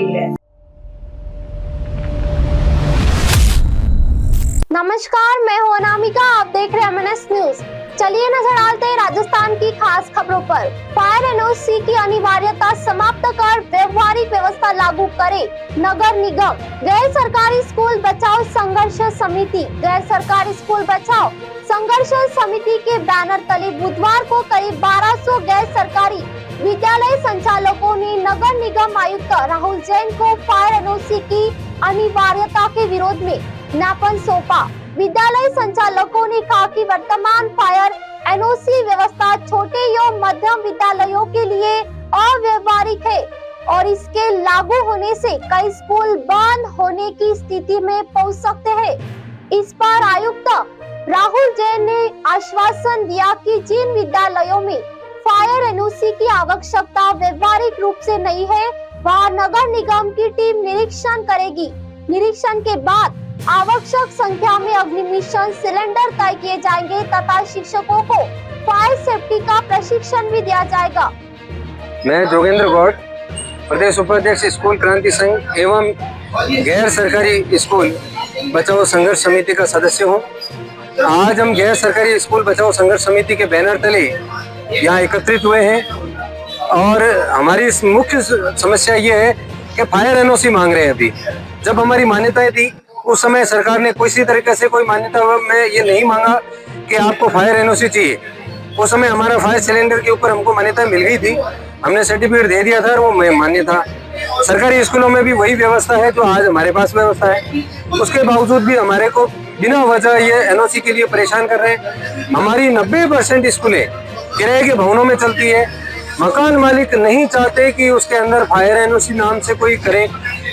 गई है। नमस्कार, मैं हूं अनामिका, आप देख रहे हैं MNS न्यूज। चलिए नजर डालते हैं राजस्थान की खास खबरों पर। फायर एनओसी की अनिवार्यता समाप्त कर व्यवहारिक व्यवस्था लागू करे नगर निगम। गैर सरकारी स्कूल बचाओ संघर्ष समिति। गैर सरकारी स्कूल बचाओ संघर्ष समिति के बैनर तले बुधवार को करीब 1200 गैर सरकारी विद्यालय संचालकों ने नगर निगम आयुक्त राहुल जैन को फायर एनओसी की अनिवार्यता के विरोध में ज्ञापन सौंपा। विद्यालय संचालकों ने कहा कि वर्तमान फायर एनओसी व्यवस्था छोटे एवं मध्यम विद्यालयों के लिए अव्यवहारिक है और इसके लागू होने से कई स्कूल बंद होने की स्थिति में पहुंच सकते हैं। इस पर आयुक्त राहुल जैन ने आश्वासन दिया कि जिन विद्यालयों में फायर एनओसी की आवश्यकता व्यवहारिक रूप से नहीं है, वहां नगर निगम की टीम निरीक्षण करेगी। निरीक्षण के बाद आवश्यक संख्या में अग्निमिशन सिलेंडर तय किए जाएंगे तथा शिक्षकों को फायर सेफ्टी का प्रशिक्षण भी दिया जाएगा। मैं जोगेंद्र गौड़, प्रदेश उपाध्यक्ष स्कूल क्रांति संघ एवं गैर सरकारी स्कूल बचाओ संघर्ष समिति का सदस्य हूँ। आज हम गैर सरकारी स्कूल बचाओ संघर्ष समिति के बैनर तले यहाँ एकत्रित हुए हैं और हमारी मुख्य समस्या ये है कि फायर एनओसी मांग रहे हैं। अभी जब हमारी मान्यताएं थी उस समय सरकार ने किसी तरीके से कोई मान्यता में ये नहीं मांगा कि आपको फायर एनओसी चाहिए। उस समय हमारा फायर सिलेंडर के ऊपर हमको मान्यता मिल गई थी, हमने सर्टिफिकेट दे दिया था और वो मान्य था। सरकारी स्कूलों में भी वही व्यवस्था है जो आज हमारे पास व्यवस्था है। उसके बावजूद भी हमारे को बिना वजह ये एनओसी के लिए परेशान कर रहे हैं। हमारी 90% स्कूलें किराए के भवनों में चलती है। मकान मालिक नहीं चाहते कि उसके अंदर फायर एनओसी नाम से कोई करे,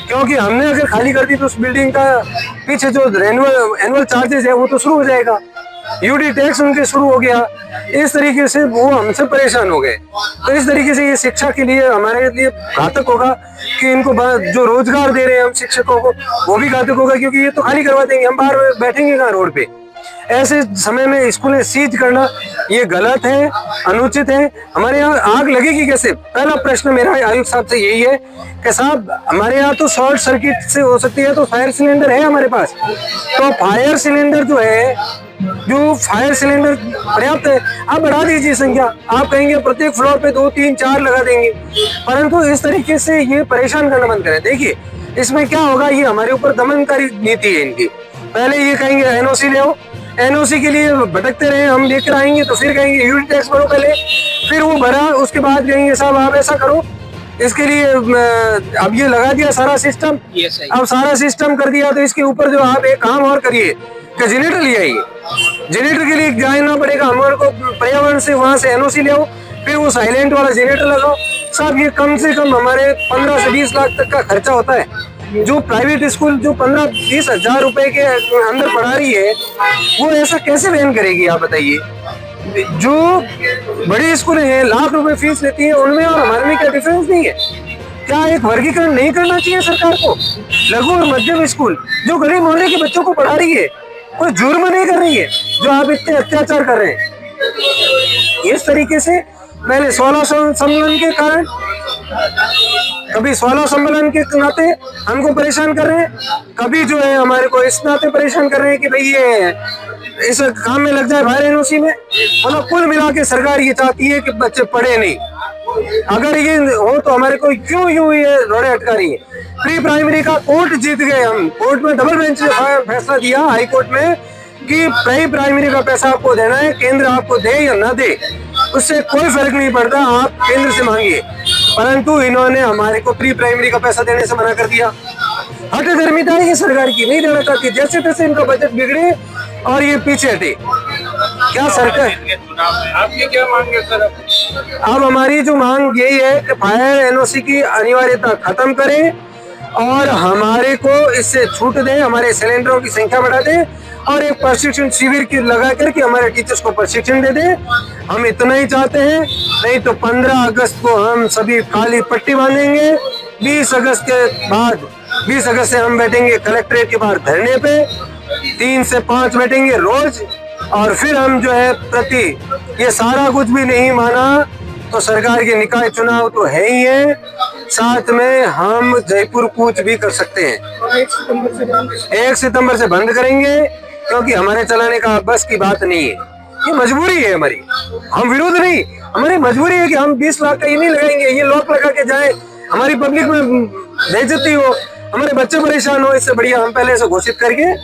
क्योंकि हमने अगर खाली कर दी तो उस बिल्डिंग का पीछे जो एनुअल चार्जेस है वो तो शुरू हो जाएगा, यूडी टैक्स उनके शुरू हो गया। इस तरीके से वो हमसे परेशान हो गए। तो इस तरीके से ये शिक्षा के लिए हमारे लिए घातक होगा कि इनको जो रोजगार दे रहे हैं हम शिक्षकों को वो भी घातक होगा, क्योंकि ये तो खाली करवा देंगे, हम बाहर बैठेंगे कहाँ रोड पे। ऐसे समय में स्कूलें सीज करना ये गलत है, अनुचित है। हमारे यहाँ आग लगेगी कैसे? पहला प्रश्न मेरा आयुक्त साहब से यही है कि साहब हमारे यहाँ तो शॉर्ट सर्किट से हो सकती है, तो फायर सिलेंडर है हमारे पास, तो फायर सिलेंडर जो है, जो फायर सिलेंडर पर्याप्त है, आप बढ़ा दीजिए संख्या। आप कहेंगे प्रत्येक फ्लोर पे 2, 3, 4 लगा देंगे, परंतु इस तरीके से ये परेशान करना बंद करें। देखिए इसमें क्या होगा, ये हमारे ऊपर दमनकारी नीति है इनकी। पहले ये कहेंगे एनओसी ले आओ, एनओसी के लिए भटकते रहे, हम लेकर आएंगे तो फिर कहेंगे यूनिट टैक्स भरो पहले, फिर वो भरा, उसके बाद कहेंगे साहब आप ऐसा करो, इसके लिए अब ये लगा दिया सारा सिस्टम। अब सारा सिस्टम कर दिया तो इसके ऊपर जो आप एक काम और करिए कि जनरेटर ले आइए। जनरेटर के लिए जाना पड़ेगा हमारे को पर्यावरण से, वहां से एनओसी ले आओ, फिर वो साइलेंट वाला जनरेटर लगाओ। साहब ये कम से कम हमारे 15 से 20 लाख तक का खर्चा होता है। जो प्राइवेट स्कूल जो 15-20 हजार रुपए के अंदर पढ़ा रही है वो ऐसा कैसे वहन करेगी, आप बताइए। जो बड़ी स्कूलें हैं लाख रुपए फीस लेती है, उनमें और हमारे में क्या डिफरेंस नहीं है? क्या एक वर्गीकरण नहीं करना चाहिए सरकार को? लघु और मध्यम स्कूल जो गरीब मोहल्ले के बच्चों को पढ़ा रही है, कोई जुर्म नहीं कर रही है जो आप इतने अत्याचार कर रहे हैं। इस तरीके से पहले 16 सम्मेलन के कारण, कभी 16 सम्मेलन के नाते हमको परेशान कर रहे हैं, कभी जो है हमारे को इस नाते परेशान कर रहे हैं कि भाई ये इस काम में लग जाए फायर एनओसी में। मतलब कुल मिला के सरकार ये चाहती है कि बच्चे पढ़े नहीं। अगर ये हो तो हमारे को क्यों यूं ये रोड़े अटका रही है? प्री प्राइमरी का कोर्ट जीत गए हम, कोर्ट में डबल बेंच ने फैसला दिया हाई कोर्ट में कि प्री प्राइमरी का पैसा आपको देना है, केंद्र आपको दे या ना दे उससे कोई फर्क नहीं पड़ता, आप केंद्र से मांगिए। परंतु इन्होंने हमारे को प्री प्राइमरी का पैसा देने से मना कर दिया। हठधर्मिता है सरकार की, नहीं देना चाहती, जैसे तैसे इनका बजट बिगड़े और ये पीछे हटे। क्या सरकार आपकी क्या मांग है सर? अब हमारी जो मांग यही है कि फायर एनओसी की अनिवार्यता खत्म करें और हमारे को इससे छूट दें, हमारे सिलेंडरों की संख्या बढ़ा दें और एक प्रशिक्षण शिविर की लगा करके हमारे टीचर्स को प्रशिक्षण दे दें। हम इतना ही चाहते हैं, नहीं तो 15 अगस्त को हम सभी काली पट्टी बांधेंगे। 20 अगस्त के बाद 20 अगस्त से हम बैठेंगे कलेक्ट्रेट के बाहर धरने पे, 3 से 5 बैठेंगे रोज। और फिर हम जो है प्रति ये सारा कुछ भी नहीं माना तो सरकार के निकाय चुनाव तो है ही है, साथ में हम जयपुर कूच भी कर सकते हैं। 1 सितंबर से बंद करेंगे, क्योंकि हमारे चलाने का बस की बात नहीं है, ये मजबूरी है हमारी। हम विरोध नहीं, हमारी मजबूरी है कि हम 20 लाख का ये नहीं लगाएंगे, ये लॉक लगा के जाए, हमारी पब्लिक में बेइज्जती हो, हमारे बच्चे परेशान हो। इससे बढ़िया हम पहले से घोषित करके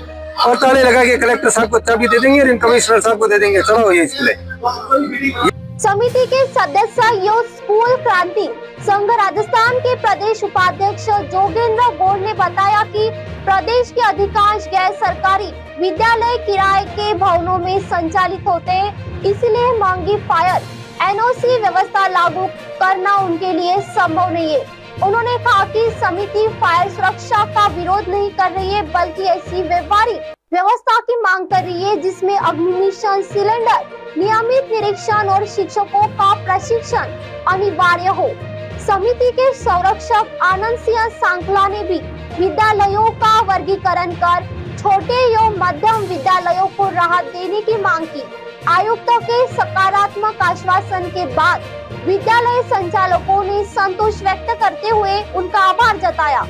और ताले लगा के कलेक्टर साहब को चाबी दे देंगे और इन कमिश्नर साहब को दे देंगे, चलो ये स्कूल। समिति के सदस्य यो स्कूल क्रांति संघ राजस्थान के प्रदेश उपाध्यक्ष जोगेंद्र गौड़ ने बताया कि प्रदेश के अधिकांश गैर सरकारी विद्यालय किराए के भवनों में संचालित होते हैं, इसलिए महंगी फायर एनओसी व्यवस्था लागू करना उनके लिए संभव नहीं है। उन्होंने कहा कि समिति फायर सुरक्षा का विरोध नहीं कर रही है, बल्कि ऐसी व्यवहारिक व्यवस्था की मांग कर रही है जिसमें अग्निशमन सिलेंडर, नियमित निरीक्षण और शिक्षकों का प्रशिक्षण अनिवार्य हो। समिति के संरक्षक आनंद सिंह सांकला ने भी विद्यालयों का वर्गीकरण कर छोटे एवं मध्यम विद्यालयों को राहत देने की मांग की। आयुक्तों के सकारात्मक आश्वासन के बाद विद्यालय संचालकों ने संतोष व्यक्त करते हुए उनका आभार जताया।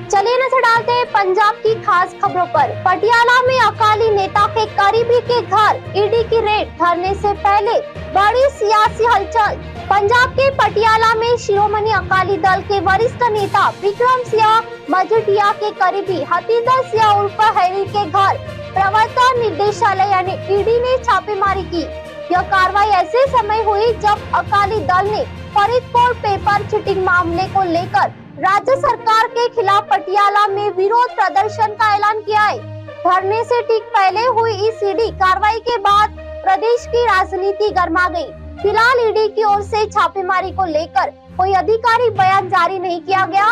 चलिए नजर डालते हैं पंजाब की खास खबरों पर। पटियाला में अकाली नेता के करीबी के घर ईडी की रेड, धरने से पहले बड़ी सियासी हलचल। पंजाब के पटियाला में शिरोमणि अकाली दल के वरिष्ठ नेता विक्रम सिंह मजीठिया के करीबी हतींदर सिंह उर्फ हैरी के घर प्रवर्तन निदेशालय यानी ईडी ने छापेमारी की। यह कार्रवाई ऐसे समय हुई जब अकाली दल ने फरीदकोट पेपर चीटिंग मामले को लेकर राज्य सरकार के खिलाफ पटियाला में विरोध प्रदर्शन का ऐलान किया है। धरने से ठीक पहले हुई इस ईडी कार्रवाई के बाद प्रदेश की राजनीति गर्मा गई। फिलहाल ईडी की ओर से छापेमारी को लेकर कोई आधिकारिक बयान जारी नहीं किया गया।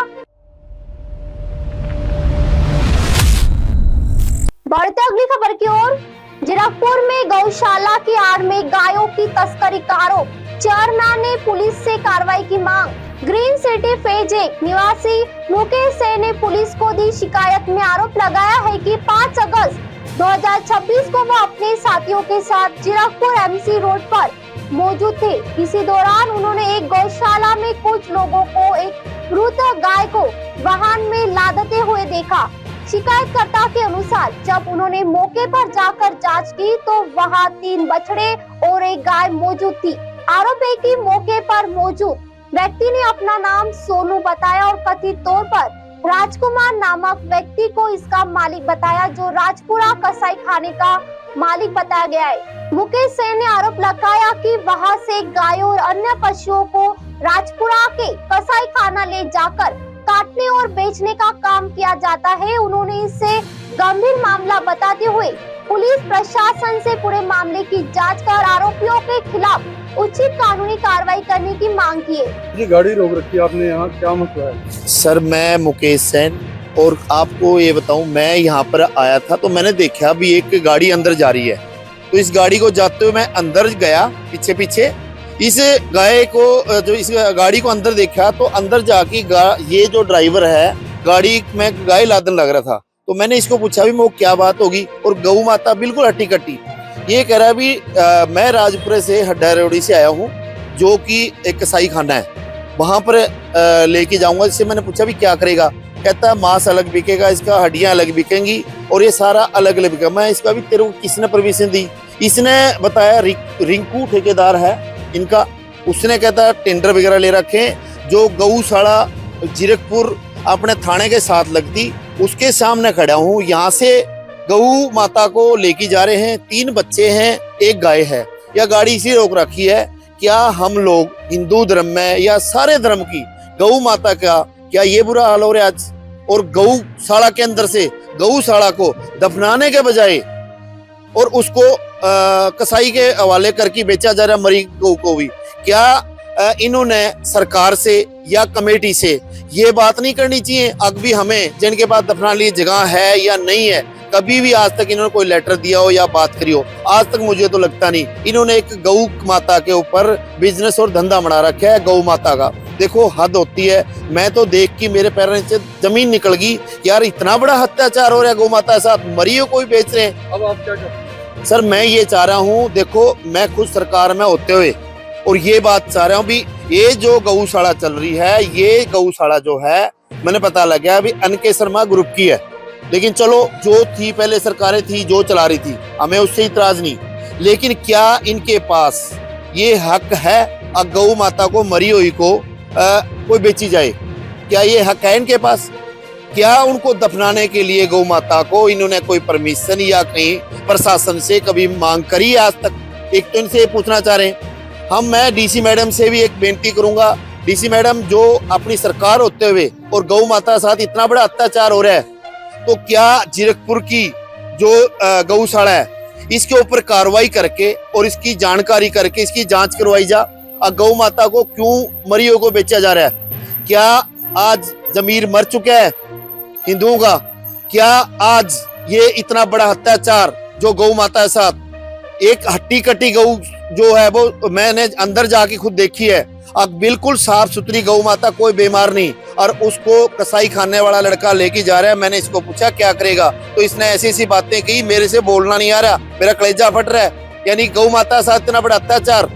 बढ़ते अगली खबर की ओर। जीरकपुर में गौशाला की आड़ में गायों की तस्करी का आरोप, चेयरमैन ने पुलिस से कार्रवाई की मांग। ग्रीन सिटी फेज 1 निवासी मुकेश सेन ने पुलिस को दी शिकायत में आरोप लगाया है कि 5 अगस्त 2026 को वो अपने साथियों के साथ जीरकपुर एमसी रोड पर मौजूद थे। इसी दौरान उन्होंने एक गौशाला में कुछ लोगों को एक मृत गाय को वाहन में लादते हुए देखा। शिकायतकर्ता के अनुसार जब उन्होंने मौके पर जाकर जांच की तो वहां 3 बछड़े और एक गाय मौजूद थी। आरोप है कि मौके पर मौजूद व्यक्ति ने अपना नाम सोनू बताया और कथित तौर पर राजकुमार नामक व्यक्ति को इसका मालिक बताया, जो राजपुरा कसाई खाने का मालिक बताया गया है। मुकेश सेन ने आरोप लगाया कि वहां से गायों और अन्य पशुओं को राजपुरा के कसाई खाना ले जाकर काटने और बेचने का काम किया जाता है। उन्होंने इसे गंभीर मामला बताते हुए पुलिस प्रशासन से पूरे मामले की जांच कर आरोपियों के खिलाफ उचित कानूनी कार्रवाई करने की मांग की है। ये गाड़ी रोक रखी है आपने, यहाँ क्या मसला है? सर मैं मुकेश सेन, और आपको ये बताऊं, मैं यहाँ पर आया था तो मैंने देखा भी एक गाड़ी अंदर जा रही है, तो इस गाड़ी को जाते हुए मैं अंदर गया पीछे पीछे। इस गाय को जो इस गाड़ी को अंदर देखा तो अंदर जाके ये जो ड्राइवर है गाड़ी में गाय लादन लग रहा था, तो मैंने इसको पूछा भी वो क्या बात होगी, और गऊ माता बिल्कुल हट्टी कट्टी ये कह रहा है भी मैं राजपुरे से हड्डा रोड़ी से आया हूँ, जो कि एक कसाई खाना है, वहां पर लेके जाऊंगा। इससे मैंने पूछा भी क्या करेगा, कहता है मांस अलग बिकेगा, इसका हड्डियां अलग बिकेंगी और ये सारा अलग अलग बिकेगा। मैं इसका भी तेरे को किसने परमिशन दी? इसने बताया रिंकू ठेकेदार है इनका, उसने कहता टेंडर वगैरह ले रखे, जो गौशाला जीरकपुर अपने थाने के साथ लगती उसके सामने खड़ा हूँ। यहाँ से गऊ माता को लेके जा रहे हैं, 3 बच्चे हैं, 1 गाय है। यह गाड़ी इसी रोक रखी है। क्या हम लोग हिंदू धर्म में या सारे धर्म की गऊ माता का क्या ये बुरा हाल हो रहा है आज? और गौशाला के अंदर से गौशाला को दफनाने के बजाय और उसको कसाई के हवाले करके बेचा जा रहा मरी गौ को भी। क्या इन्होंने सरकार से या कमेटी से ये बात नहीं करनी चाहिए? अब भी हमें जिनके पास दफनाने लिए जगह है या नहीं है, कभी भी आज तक इन्होंने कोई लेटर दिया हो या बात करी हो? आज तक मुझे तो लगता नहीं। इन्होंने एक गौ माता के ऊपर बिजनेस और धंधा बना रखा है गौ माता का। देखो हद होती है। मैं तो देख के मेरे पैरों से जमीन निकल गई यार, इतना बड़ा अत्याचार हो रहा है गौ माता के साथ, मरी हो कोई बेच रहे हैं। अब आप क्या करते हैं? सर मैं ये चाह रहा हूँ, देखो मैं खुद सरकार में होते हुए और ये बात चाह रहा हूँ भी ये जो गौशाला चल रही है, ये गौशाला जो है मैंने पता लग गया अभी अनके शर्मा ग्रुप की है। लेकिन चलो जो थी पहले सरकारें थी जो चला रही थी, हमें उससे इतराज नहीं, लेकिन क्या इनके पास ये हक है गौ माता को मरी हुई को कोई बेची जाए? क्या ये हक है इनके पास? क्या उनको दफनाने के लिए गौ माता को इन्होंने कोई परमिशन या कहीं प्रशासन से कभी मांग करी आज तक? एक तो इनसे पूछना चाह रहे हैं मैं डीसी मैडम से भी एक बेनती करूंगा, डीसी मैडम जो अपनी सरकार होते हुए और गौ माता साथ इतना बड़ा अत्याचार हो रहा है, तो क्या जीरकपुर की जो गौशाला है इसके ऊपर कार्रवाई करके और इसकी जानकारी करके इसकी जांच करवाई जा, गौ माता को क्यों मरियों को बेचा जा रहा है? क्या आज जमीर मर चुका है हिंदुओं का? क्या आज ये इतना बड़ा अत्याचार जो गौ माता के साथ, एक हट्टी कट्टी गौ जो है वो मैंने अंदर जाके खुद देखी है, अब बिल्कुल साफ सुथरी गौ माता, कोई बीमार नहीं, और उसको कसाई खाने वाला लड़का लेके जा रहा है। मैंने इसको पूछा क्या करेगा, तो इसने ऐसी ऐसी बातें की, मेरे से बोलना नहीं आ रहा, मेरा कलेजा फट रहा है। यानी गौ माता के साथ इतना बड़ा अत्याचार।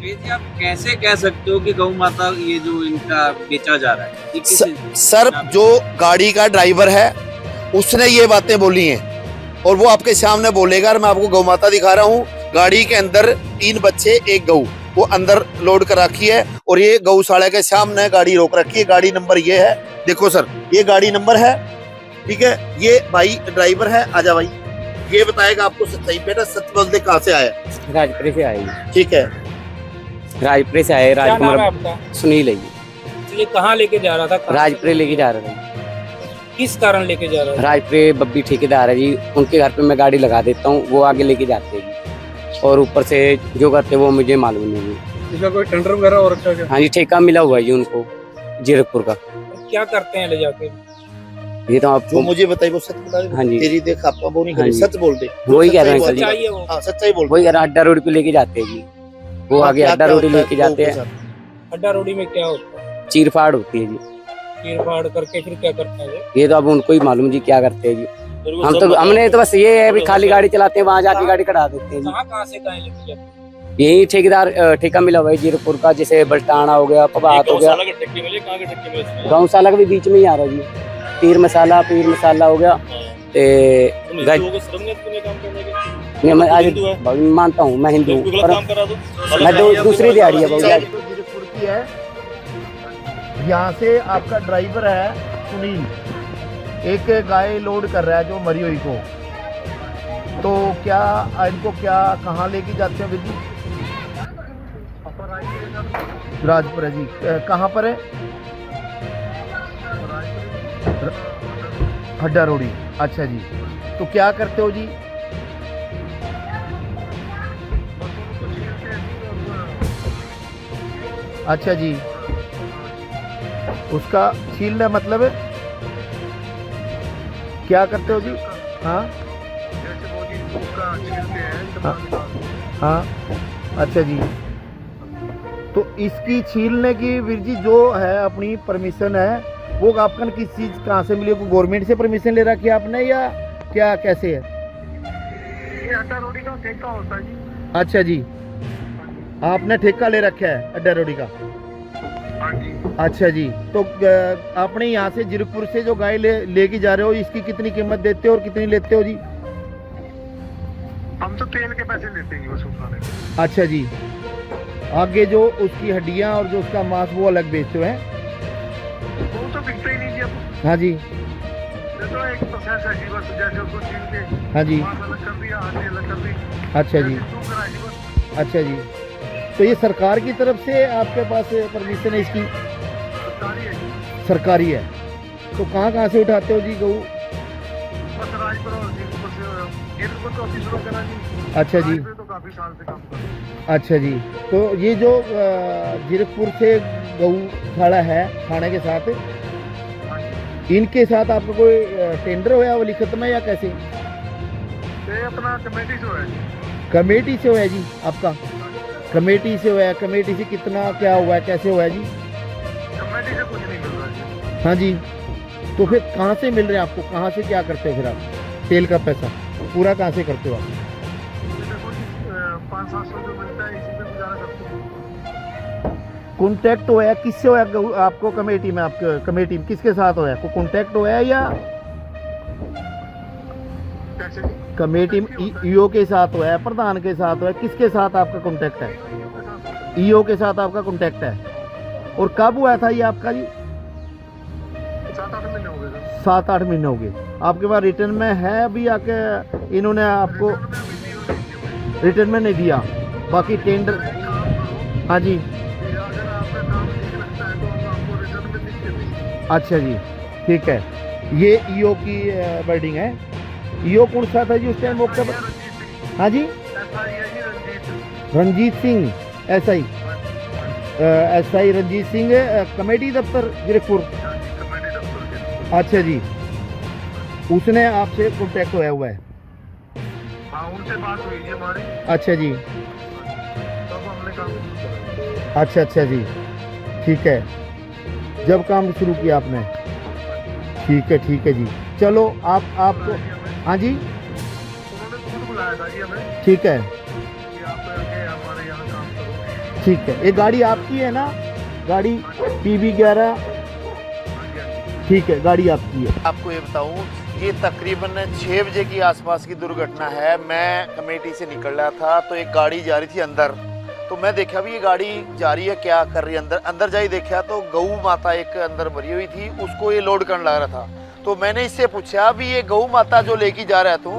जी आप कैसे कह सकते हो कि गौ माता ये जो इनका बेचा जा रहा है? ये सर जो गाड़ी का ड्राइवर है उसने ये बातें बोली हैं और वो आपके सामने बोलेगा। और मैं आपको गौ माता दिखा रहा हूँ, गाड़ी के अंदर 3 बच्चे 1 गऊ, वो अंदर लोड कर रखी है और ये गौशाला के सामने गाड़ी रोक रखी है। गाड़ी नंबर ये है, देखो सर ये गाड़ी नंबर है, ठीक है। ये भाई ड्राइवर है, आजा भाई, ये बताएगा आपको सच्चाई। बेटा सच बोल दे, कहाँ से आया? राजपुरे से आए। ठीक है, राजपुरे से आए। क्या नाम है राजकुमार आपका? सुनील है जी। ये कहाँ लेके जा रहा था? कहाँ राजपुरे से? लेके जा रहे थे। किस कारण लेके जा रहा था? राजपुरे बब्बी ठेकेदार है जी, उनके घर पे मैं गाड़ी लगा देता हूँ, वो आगे लेके जाते हैं जी, और ऊपर से जो करते हैं वो मुझे मालूम नहीं है। इसका कोई टेंडर वगैरह हो रखा है क्या? हाँ जी, ठेका मिला हुआ है जी उनको जीरकपुर का। क्या करते हैं ले जाके? ये तो जो आपको मुझे बताइए वो सच बता दे। हाँ जी। तेरी देख आपका वो नहीं हाँ करे, जी। सच बोल दे। वही कह रहे हैं सच्चाई सर बोल जी। दे। चाहिए वो। हाँ सच्चाई बोल। वही अड्डा रोड पे लेके जाते हैं जी, वो आगे क्या अड्डा क्या रोड होता है लेके जाते गऊ के हैं। साथ? अड्डा रोडी में क्या होता है? चीर फाड़ होती है जी, चीर फाड़ करके फिर क्या करते हैं? ये तो अब उनको ही मालूम जी क्या करते हैं जी। हमने तो बस ये है भी खाली गाड़ी चलाते हैं, वहाँ जाके गाड़ी कटा देते हैं जी। कहाँ से कहाँ लेके जाते हैं? यही ठेकेदार ठेका मिला हुआ है जीरकपुर का, जैसे बल्टाना हो गया, पबात हो गया। गौशाला के भी बीच में ही आ रहा है जी। पीर मसाला हो गया। नहीं मैं आज मानता हूँ, मैं हिंदू हूँ, पर मैं दूसरी दिहाड़ी है भैया। जीरकपुर की है, यहाँ से आपका ड्राइवर है सुनील, एक गाय लोड कर रहा है जो मरी हुई को, तो क्या इनको क्या कहाँ लेके जाते हैं जी? राजपुर है जी। कहाँ पर है? हड्डा रोडी। अच्छा जी, तो क्या करते हो जी? अच्छा जी, उसका छीलना मतलब है क्या करते हो जी? हाँ हाँ, अच्छा जी। तो इसकी छीलने की वीर जी जो है अपनी परमिशन है, वो आपका किस चीज़ कहाँ से मिली? गवर्नमेंट से परमिशन ले रखी है आपने या क्या, कैसे है? ये अड्डा रोडी का ठेका होता है जी। अच्छा जी, आपने ठेका ले रखा है अड्डा रोडी का? हाँ जी। अच्छा जी, तो आपने यहाँ से जीरकपुर से जो गाय लेके जा रहे हो, इसकी कितनी कीमत देते हो और कितनी लेते हो जी? हम तो तेल के पैसे लेते हैं बस उठाने के। अच्छा जी, आगे जो उसकी हड्डियाँ और जो उसका मांस वो अलग बेचते हैं? वो तो बिकता ही नहीं जी अब। हाँ जी। ये तो एक प्रोसेस है जी, बस जैसे उसको छील के हाँ जी। मांस अलग कर दिया, हड्डी अलग कर दी। अच्छा जी। जैसे सूख रहा है जी बस। अच्छा जी, तो ये सरकार की तरफ से आपके पास परमिशन है इसकी? सरकारी है जी। सरकारी है। तो कहाँ से उठाते हो जी गऊ? बस राजपुर और जीरकपुर से, जीरकपुर तो ऑफिस लोग करा जी। अच्छा जी। राजपुर तो काफी साल से काम कर रहे हैं। अच्छा जी, तो ये जो जीरकपुर से गौशाला है थाने के साथ, हाँ जी। इनके साथ आपका कोई टेंडर होया वो लिखत में या कैसे? ये अपना कमेटी से है जी। कमेटी से हुआ है जी आपका? कमेटी से हुआ है। कमेटी से कितना क्या हुआ है, कैसे हुआ है जी? कमेटी से कुछ नहीं मिल रहा है जी। हाँ जी, तो फिर कहाँ से मिल रहे हैं आपको? कहाँ से क्या करते हो फिर आप? तेल का पैसा पूरा कहाँ से करते हो आप? ये देखो जी, 500-700 जो मिलता है इसी से गुजारा करते हैं। कॉन्टेक्ट हुआ है किससे हुआ है आपको कमेटी में? आपके कमेटी में किसके साथ हुआ है? कोई कॉन्टेक्ट हुआ है या कमेटी में ईओ के साथ हुआ है, प्रधान के साथ हुआ है, किसके साथ आपका कॉन्टेक्ट है? ईओ के साथ आपका कॉन्टेक्ट है। और कब हुआ था ये आपका जी? 7-8 महीने हो गए सर। 7-8 महीने हो गए। आपके पास रिटर्न में है अभी आके? इन्होंने आपको रिटर्न में नहीं दिया, बाकी टेंडर? हाँ जी, अगर आपका काम ठीक लगता है तो हम आपको रिटर्न में लिख के देंगे। अच्छा जी, ठीक है। ये ईओ की बिल्डिंग है। ईओ कौन सा था जी उस टाइम मौके पर? हाँ जी, Ranjit Singh SI SI Ranjit Singh committee दफ्तर जीरकपुर। अच्छा जी, उसने आपसे कॉन्टेक्ट हुआ है? हाँ, उनसे बात हुई है हमारी, अच्छा जी, तब हमने काम शुरू करा। अच्छा जी, ठीक है। जब काम शुरू किया आपने? ठीक है जी। चलो आपको, हाँ जी, उन्होंने खुद बुलाया था जी हमें ठीक है, कि आप आके हमारे यहाँ काम करो। ठीक है। ये गाड़ी आपकी है ना? गाड़ी PB11? ठीक है, गाड़ी आपकी है। आपको ये बताऊं, ये तकरीबन 6 बजे की आसपास की दुर्घटना है। मैं कमेटी से निकल रहा था तो एक गाड़ी जा रही थी अंदर, तो मैं देखा भी ये गाड़ी जा रही है, क्या कर रही है अंदर जाई देखा तो गऊ माता एक अंदर मरी हुई थी, उसको ये लोड करने लग रहा था। तो मैंने इससे पूछा भी ये गऊ माता जो लेके जा रहा है तू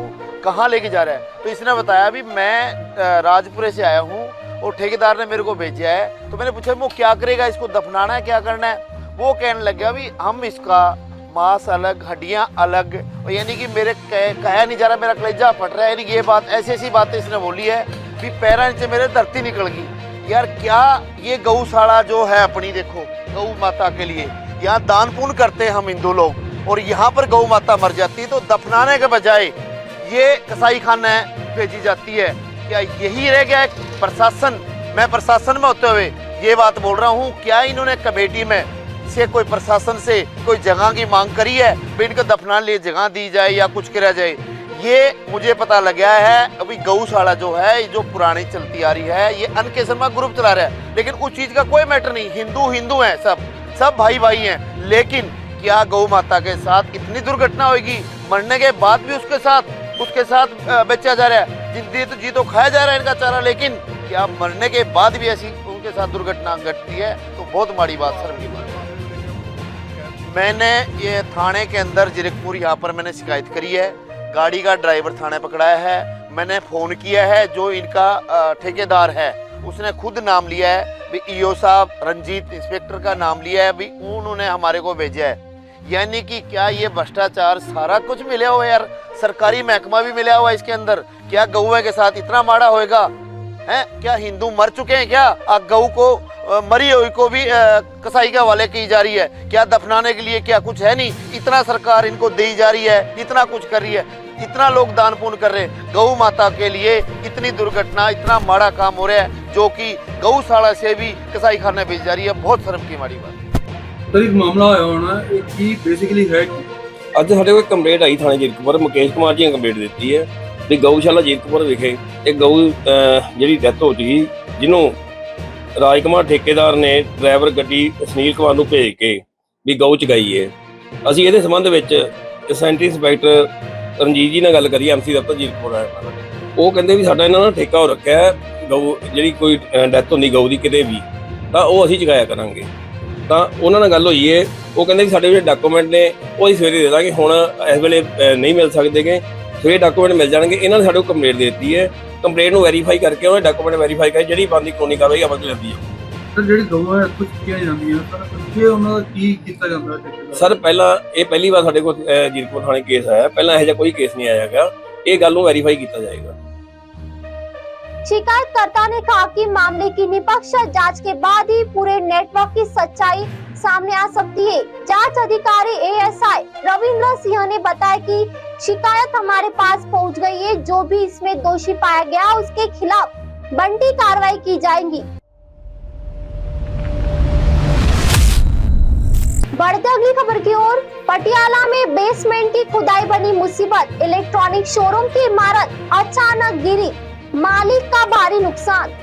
कहाँ लेके जा रहा है? तो इसने बताया भी मैं राजपुरे से आया हूँ और ठेकेदार ने मेरे को भेजा है। तो मैंने पूछा वो क्या करेगा, इसको दफनाना है, क्या करना है? वो कहने लग गया भी हम इसका मांस अलग, हड्डियां अलग, और यानी कि मेरे कहा नहीं जा रहा, मेरा कलेजा फट रहा है, यानी कि ये बात ऐसी ऐसी बातें इसने बोली है कि पैरा नीचे मेरे धरती निकल गई। यार क्या ये गौशाला जो है अपनी, देखो गौ माता के लिए यहाँ दान पुण्य करते हैं हम हिंदू लोग, और यहाँ पर गौ माता मर जाती है तो दफनाने के बजाय ये कसाई खाना भेजी जाती है। क्या यही रह गया है प्रशासन? मैं प्रशासन में होते हुए ये बात बोल रहा हूँ, क्या इन्होंने कमेटी में से कोई प्रशासन से कोई जगह की मांग करी है भी इनको दफनाने लिए जगह दी जाए या कुछ करा जाए? ये मुझे पता लग गया है अभी गौशाला जो है, जो पुरानी चलती आ रही है, ये अनके शर्मा ग्रुप चला रहा है, लेकिन उस चीज का कोई मैटर नहीं। हिंदू है, सब भाई हैं, लेकिन क्या गौ माता के साथ इतनी दुर्घटना होगी? मरने के बाद भी उसके साथ बेचा जा रहा है, जी तो खाया जा रहा है इनका चारा, लेकिन क्या मरने के बाद भी ऐसी उनके साथ दुर्घटना घटती है? तो बहुत माड़ी बात, शर्म की बात। मैंने ये थाने के अंदर जीरकपुर यहाँ पर मैंने शिकायत करी है, गाड़ी का ड्राइवर थाने पकड़ाया है, मैंने फ़ोन किया है, जो इनका ठेकेदार है उसने खुद नाम लिया है भी ईओ साहब रंजीत इंस्पेक्टर का नाम लिया है भी उन्होंने हमारे को भेजा है। यानी कि क्या ये भ्रष्टाचार सारा कुछ मिला हुआ है यार, सरकारी महकमा भी मिला हुआ है इसके अंदर। क्या गऊ के साथ इतना माड़ा होएगा है? क्या हिंदू मर चुके हैं क्या? गऊ को मरी हुई को भी कसाई के हवाले की जा रही है? क्या दफनाने के लिए क्या कुछ है नहीं? इतना सरकार इनको दी जा रही है, इतना कुछ कर रही है, इतना लोग दान पुण्य कर रहे हैं, गऊ माता के लिए इतनी दुर्घटना, इतना माड़ा काम हो रहा है, जो कि गौशाला से भी कसाई खाने भेजी जा रही है। बहुत शर्म की माड़ी बात। ਸਰ ਇੱਕ ਮਾਮਲਾ ਹੋਇਆ ਹੋਣਾ, ਇਹ ਕੀ ਬੇਸਿਕਲੀ ਹੈ ਕੀ? ਅੱਜ ਸਾਡੇ ਕੋਲ ਕੰਪਲੇਂਟ ਆਈ ਥਾਣੇ ਜੀਰਕਪੁਰ, ਮੁਕੇਸ਼ ਕੁਮਾਰ ਜੀ ਨੇ ਕੰਪਲੇਂਟ ਦਿੱਤੀ ਹੈ ਵੀ ਗਊਸ਼ਾਲਾ ਜੀਰਕਪੁਰ ਵਿਖੇ ਇੱਕ ਗਊ ਜਿਹੜੀ ਡੈਥ ਹੋ ਚੁੱਕੀ, ਜਿਹਨੂੰ ਰਾਜਕੁਮਾਰ ਠੇਕੇਦਾਰ ਨੇ ਡਰਾਈਵਰ ਗੱਡੀ ਸੁਨੀਲ ਕੁਮਾਰ ਨੂੰ ਭੇਜ ਕੇ ਵੀ ਗਊ ਚੁਕਾਈ ਹੈ। ਅਸੀਂ ਇਹਦੇ ਸੰਬੰਧ ਵਿੱਚ ਸੈਂਟਰੀ ਇੰਸਪੈਕਟਰ ਰਣਜੀਤ ਜੀ ਨਾਲ ਗੱਲ ਕਰੀ, MC ਦਫ਼ਤਰ ਜੀਰਕਪੁਰ ਆਇਆ, ਉਹ ਕਹਿੰਦੇ ਵੀ ਸਾਡਾ ਇਹਨਾਂ ਨਾਲ ਠੇਕਾ ਹੋ ਰੱਖਿਆ ਹੈ, ਗਊ ਜਿਹੜੀ ਕੋਈ ਡੈਥ ਹੁੰਦੀ ਗਊ ਦੀ ਕਿਤੇ ਵੀ ਤਾਂ ਉਹ ਅਸੀਂ ਚੁਕਾਇਆ ਕਰਾਂਗੇ। ਤਾਂ ਉਹਨਾਂ ਨਾਲ ਗੱਲ ਹੋਈ ਹੈ, ਉਹ ਕਹਿੰਦੇ ਵੀ ਸਾਡੇ ਜਿਹੜੇ ਡਾਕੂਮੈਂਟ ਨੇ ਉਹ ਅਸੀਂ ਸਵੇਰੇ ਦੇ ਦਾਂਗੇ, ਹੁਣ ਇਸ ਵੇਲੇ ਨਹੀਂ ਮਿਲ ਸਕਦੇਗੇ, ਸਵੇਰੇ ਡਾਕੂਮੈਂਟ ਮਿਲ ਜਾਣਗੇ। ਇਹਨਾਂ ਨੇ ਸਾਡੇ ਕੋਲ ਕੰਪਲੇਂਟ ਦੇ ਦਿੱਤੀ ਹੈ, ਕੰਪਲੇਂਟ ਨੂੰ ਵੈਰੀਫਾਈ ਕਰਕੇ ਉਹਨਾਂ ਡਾਕੂਮੈਂਟ ਵੈਰੀਫਾਈ ਕਰਕੇ ਜਿਹੜੀ ਬਣਦੀ ਕਾਨੂੰਨੀ ਕਾਰਵਾਈ ਅਮਲ 'ਚ ਲੈਂਦੀ ਹੈ। ਸਰ ਜਿਹੜੀ ਗਊਆਂ ਇੱਥੋਂ ਚੁੱਕੀਆਂ ਜਾਂਦੀਆਂ ਸਰ, ਅੱਗੇ ਉਹਨਾਂ ਦਾ ਕੀ ਕੀਤਾ ਜਾਂਦਾ ਹੈ? ਸਰ ਪਹਿਲਾਂ ਇਹ ਪਹਿਲੀ ਵਾਰ ਸਾਡੇ ਕੋਲ ਜੀਰਕਪੁਰ ਥਾਣੇ ਕੇਸ ਆਇਆ, ਪਹਿਲਾਂ ਇਹੋ ਜਿਹਾ ਕੋਈ ਕੇਸ ਨਹੀਂ ਆਇਆ ਹੈਗਾ, ਇਹ ਗੱਲ ਨੂੰ ਵੈਰੀਫਾਈ ਕੀਤਾ ਜਾਏਗਾ। शिकायतकर्ता ने कहा कि मामले की निष्पक्ष जांच के बाद ही पूरे नेटवर्क की सच्चाई सामने आ सकती है। जांच अधिकारी ASI रविंद्र सिंह ने बताया कि शिकायत हमारे पास पहुंच गई है, जो भी इसमें दोषी पाया गया उसके खिलाफ बनती कार्रवाई की जाएगी। बढ़ते अगली खबर की ओर। पटियाला में बेसमेंट की खुदाई बनी मुसीबत, इलेक्ट्रॉनिक शोरूम की इमारत अचानक गिरी, मालिक का भारी नुकसान।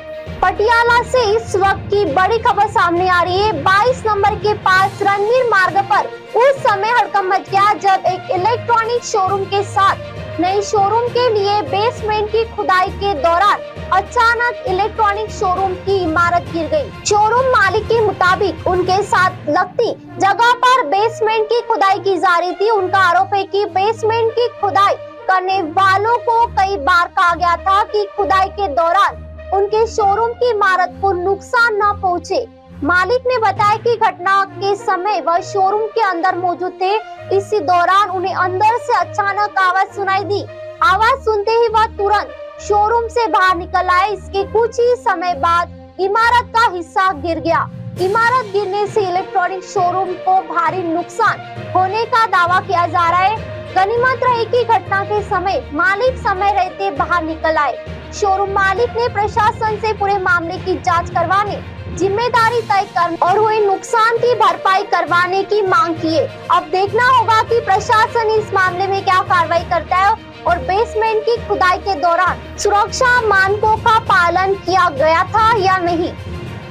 पटियाला से इस वक्त की बड़ी खबर सामने आ रही है। 22 नंबर के पास रणवीर मार्ग पर उस समय हड़कंप मच गया जब एक इलेक्ट्रॉनिक शोरूम के साथ नई शोरूम के लिए बेसमेंट की खुदाई के दौरान अचानक इलेक्ट्रॉनिक शोरूम की इमारत गिर गई। शोरूम मालिक के मुताबिक उनके साथ लगती जगह पर बेसमेंट की खुदाई की जा रही थी। उनका आरोप है कि बेसमेंट की खुदाई करने वालों को कई बार कहा गया था कि खुदाई के दौरान उनके शोरूम की इमारत को नुकसान न पहुंचे। मालिक ने बताया कि घटना के समय वह शोरूम के अंदर मौजूद थे। इसी दौरान उन्हें अंदर से अचानक आवाज सुनाई दी। आवाज सुनते ही वह तुरंत शोरूम से बाहर निकल आए। इसके कुछ ही समय बाद इमारत का हिस्सा गिर गया। इमारत गिरने से इलेक्ट्रॉनिक शोरूम को भारी नुकसान होने का दावा किया जा रहा है। गनीमत रही कि घटना के समय मालिक समय रहते बाहर निकल आए। शोरूम मालिक ने प्रशासन से पूरे मामले की जांच करवाने, जिम्मेदारी तय करने और हुए नुकसान की भरपाई करवाने की मांग की है। अब देखना होगा कि प्रशासन इस मामले में क्या कार्रवाई करता है और बेसमेंट की खुदाई के दौरान सुरक्षा मानकों का पालन किया गया था या नहीं।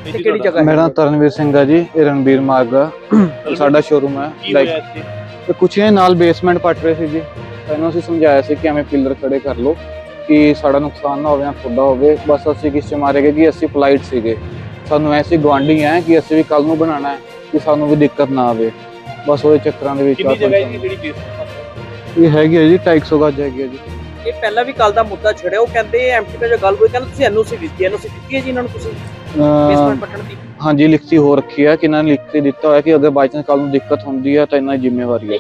मेरा नाम तरनवीर सिंह है जी, रणबीर मार्ग साडा शोरूम है। ਤੇ ਕੁਛ ਇਹ ਨਾਲ ਬੇਸਮੈਂਟ ਪੱਟ ਰਹੇ ਸੀ ਜੀ। ਇਹਨੂੰ ਅਸੀਂ ਸਮਝਾਇਆ ਸੀ ਕਿ ਐਵੇਂ ਪਿਲਰ ਖੜੇ ਕਰ ਲਓ ਕਿ ਸਾਡਾ ਨੁਕਸਾਨ ਨਾ ਹੋਵੇ ਨਾ ਤੁਹਾਡਾ ਹੋਵੇ। ਬਸ ਅਸੀਂ ਕਿਸ ਚ ਮਾਰੇਗੇ ਕਿ ਅਸੀਂ ਪੋਲਾਈਟ ਸੀਗੇ, ਸਾਨੂੰ ਐਸੀ ਗਵਾਂਢੀ ਹੈ ਕਿ ਅਸੀਂ ਵੀ ਕੱਲ ਨੂੰ ਬਣਾਉਣਾ ਹੈ ਕਿ ਸਾਨੂੰ ਵੀ ਦਿੱਕਤ ਨਾ ਆਵੇ। ਬਸ ਉਹਦੇ ਚੱਕਰਾਂ ਦੇ ਵਿੱਚ ਇਹ ਹੈਗੀ ਹੈ ਜੀ 250 ਗਜ ਹੈਗੀ ਹੈ ਜੀ। ਇਹ ਪਹਿਲਾਂ ਵੀ ਕੱਲ ਦਾ ਮੁੱਦਾ ਛੜਿਆ, ਉਹ ਕਹਿੰਦੇ ਐਮਟੀ ਨਾਲ ਜੋ ਗੱਲ ਹੋਈ ਕਹਿੰਦੇ ਤੁਸੀਂ ਐਨਓਸੀ ਦਿੱਤੀ ਹੈ ਜੀ ਇਹਨਾਂ ਨੂੰ ਤੁਸੀਂ ਬੇਸਮੈਂਟ ਪੱਟਣ ਦੀ। ਹਾਂਜੀ ਲਿਖਤੀ ਹੋ ਰੱਖੀ ਹੈ ਕਿ ਇਹਨਾਂ ਨੇ ਲਿਖ ਕੇ ਦਿੱਤਾ ਹੋਇਆ ਕਿ ਅਗਰ ਬਾਈ ਚਾਂਸ ਕੱਲ ਨੂੰ ਦਿੱਕਤ ਹੁੰਦੀ ਹੈ ਤਾਂ ਇਹਨਾਂ ਦੀ ਜ਼ਿੰਮੇਵਾਰੀ ਹੈ।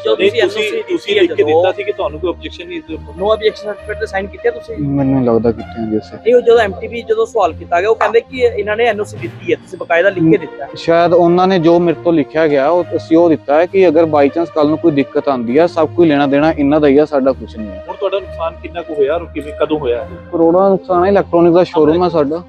ਤੁਸੀਂ ਲਿਖ ਕੇ ਦਿੱਤਾ ਸੀ ਕਿ ਤੁਹਾਨੂੰ ਕੋਈ ਆਬਜੈਕਸ਼ਨ ਨਹੀਂ ਸੀ? ਨੋ ਆਬਜੈਕਸ਼ਨ ਸਰਟੀਫਿਕੇਟ ਤੇ ਸਾਈਨ ਕੀਤੇ ਤੁਸੀਂ? ਮੈਨੂੰ ਲੱਗਦਾ ਕਿਤੇ ਹਾਂ ਜੀ ਅਸੀਂ। ਇਹ ਜਦੋਂ ਐਮਟੀਵੀ ਜਦੋਂ ਸਵਾਲ ਕੀਤਾ ਗਿਆ ਉਹ ਕਹਿੰਦੇ ਕਿ ਇਹਨਾਂ ਨੇ ਐਨਓਸੀ ਦਿੱਤੀ ਹੈ, ਤੁਸੀਂ ਬਕਾਇਦਾ ਲਿਖ ਕੇ ਦਿੱਤਾ। ਸ਼ਾਇਦ ਉਹਨਾਂ ਨੇ ਜੋ ਮੇਰੇ ਤੋਂ ਲਿਖਿਆ ਗਿਆ ਉਹ ਅਸੀਂ ਉਹ ਦਿੱਤਾ ਹੈ ਕਿ ਅਗਰ ਬਾਈ ਚਾਂਸ ਕੱਲ ਨੂੰ ਕੋਈ ਦਿੱਕਤ ਆਉਂਦੀ ਹੈ ਸਭ ਕੁਝ ਲੈਣਾ ਦੇਣਾ ਇਹਨਾਂ ਦਾ ਹੀ ਆ, ਸਾਡਾ ਕੁਝ ਨਹੀਂ ਹੈ। ਹੁਣ ਤੁਹਾਡਾ ਨੁਕਸਾਨ ਕਿੰਨਾ ਕੁ ਹੋਇਆ ਔਰ ਕਿਵੇਂ ਕਦੋਂ ਹੋਇਆ? ਕਰੋੜਾਂ ਨੁਕਸਾਨ ਹੈ। ਇਲੈਕਟ੍ਰੋਨਿਕ ਦਾ ਸ਼ੋਰੂਮ ਹੈ ਸਾਡਾ,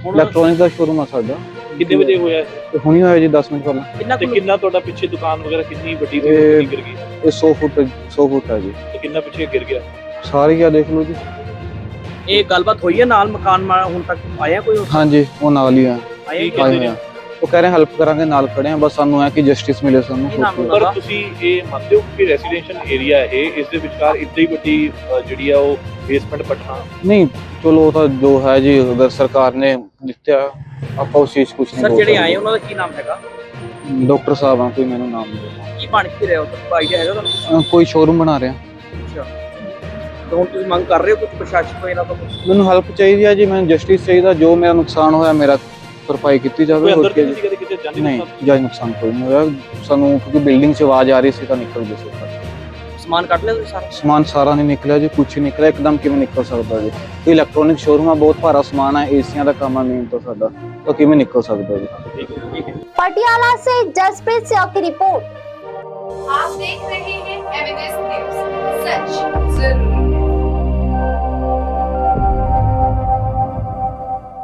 ਇਲੈਕਟ੍ਰੋਨਿਕ ਦਾ ਸ਼ੋਰੂਮ ਹੈ ਸਾਡਾ। ਕਿੰਨੇ ਵਜੇ ਹੋਇਆ ਤੇ ਹੁਣੀ ਹੋਇਆ ਜੀ 10 ਮਿੰਟ ਪਹਿਲਾਂ। ਤੇ ਕਿੰਨਾ ਤੁਹਾਡਾ ਪਿੱਛੇ ਦੁਕਾਨ ਵਗੈਰਾ ਕਿੰਨੀ ਵੱਡੀ ਗਿਰ ਗਈ? ਇਹ 100 ਫੁੱਟ ਹੈ ਜੀ। ਤੇ ਕਿੰਨਾ ਪਿੱਛੇ ਗਿਰ ਗਿਆ? ਸਾਰੀ ਆ ਦੇਖ ਲਓ ਜੀ। ਇਹ ਗੱਲਬਾਤ ਹੋਈ ਹੈ ਨਾਲ ਮਕਾਨ ਹੁਣ ਤੱਕ ਆਇਆ ਕੋਈ? ਹਾਂਜੀ ਉਹ ਨਾਲ ਹੀ ਆ, ਆਏ ਹੋਇਆ। ਉਹ ਕਹਿ ਰਹੇ ਹੈਲਪ ਕਰਾਂਗੇ, ਨਾਲ ਖੜੇ ਆ, ਬਸ ਸਾਨੂੰ ਹੈ ਕਿ ਜਸਟਿਸ ਮਿਲੇ ਸਾਨੂੰ। ਪਰ ਤੁਸੀਂ ਇਹ ਮੰਨਦੇ ਹੋ ਕਿ ਰੈਜ਼ੀਡੈਂਸ਼ੀਅਲ ਏਰੀਆ ਇਹ ਇਸ ਦੇ ਵਿਚਕਾਰ ਇੱਡੀ ਵੱਡੀ ਜਿਹੜੀ ਆ ਉਹ ਬੇਸਮੈਂਟ ਪੱਟਣਾ? ਨਹੀਂ ਚਲੋ ਉਹ ਤਾਂ ਜੋ ਹੈ ਜੀ, ਅਗਰ ਸਰਕਾਰ ਨੇ ਦਿੱਤਾ ਆਪਾਂ ਉਸ ਚੀਜ਼ ਕੁਝ ਨਹੀਂ ਸਰ ਜਿਹੜੇ ਆਏ ਉਹਨਾਂ ਦਾ ਕੀ ਨਾਮ ਹੈਗਾ? ਡਾਕਟਰ ਸਾਹਿਬ ਆ, ਕੋਈ ਮੈਨੂੰ ਨਾਮ ਨਹੀਂ। ਕੀ ਬਣ ਕੇ ਰਿਹਾ ਉਹ ਤਾਂ ਆਈਡੀਆ ਹੈਗਾ ਤੁਹਾਨੂੰ? ਕੋਈ ਸ਼ੋਰੂਮ ਬਣਾ ਰਿਹਾ। ਅੱਛਾ ਤਾਂ ਹੁਣ ਤੁਸੀਂ ਮੰਗ ਕਰ ਰਹੇ ਹੋ ਕੁਝ ਪ੍ਰਸ਼ਾਸਨ ਤੋਂ ਇਹਨਾਂ ਤੋਂ? ਮੈਨੂੰ ਹੈਲਪ ਚਾਹੀਦੀ ਹੈ ਜੀ, ਮੈਨੂੰ ਜਸਟਿਸ ਚਾਹੀਦਾ। ਜੋ ਮੇਰਾ ਨੁਕਸਾਨ ਹੋਇਆ ਮੇਰਾ ਭਰਪਾਈ ਕੀਤੀ ਜਾਵੇ। ਨਹੀਂ ਜਾਨੀ ਨੁਕਸਾਨ ਕੋਈ ਨਹੀਂ ਹੋਇਆ ਸਾਨੂੰ, ਕਿਉਂਕਿ ਬਿਲਡਿੰਗ 'ਚ ਆਵਾਜ਼ ਆ ਰਹੀ ਸੀ ਤਾਂ ਨਿਕਲ ਗਏ ਸੀ। ਸਮਾਨ ਕੱਢ ਲਿਆ ਤੁਸੀਂ ਸਾਰਾ? ਸਮਾਨ ਸਾਰਾ ਨਹੀਂ ਨਿਕਲਿਆ ਜੀ, ਕੁਛ ਨਹੀਂ ਨਿਕਲਿਆ। ਇੱਕਦਮ ਕਿਵੇਂ ਨਿਕਲ ਸਕਦਾ ਜੀ? ਇਲੈਕਟ੍ਰੋਨਿਕ ਸ਼ੋਰੂਮ ਆ, ਬਹੁਤ ਭਾਰਾ ਸਮਾਨ ਹੈ, ਏਸੀਆਂ ਦਾ ਕੰਮ ਹੈ ਮੇਨ ਤਾਂ ਸਾਡਾ, ਤਾਂ ਕਿਵੇਂ ਨਿਕਲ ਸਕਦਾ ਜੀ? पटियाला से जसप्रीत सिंह की रिपोर्ट। आप देख रहे हैं एमएनएस न्यूज़, सच जरूर।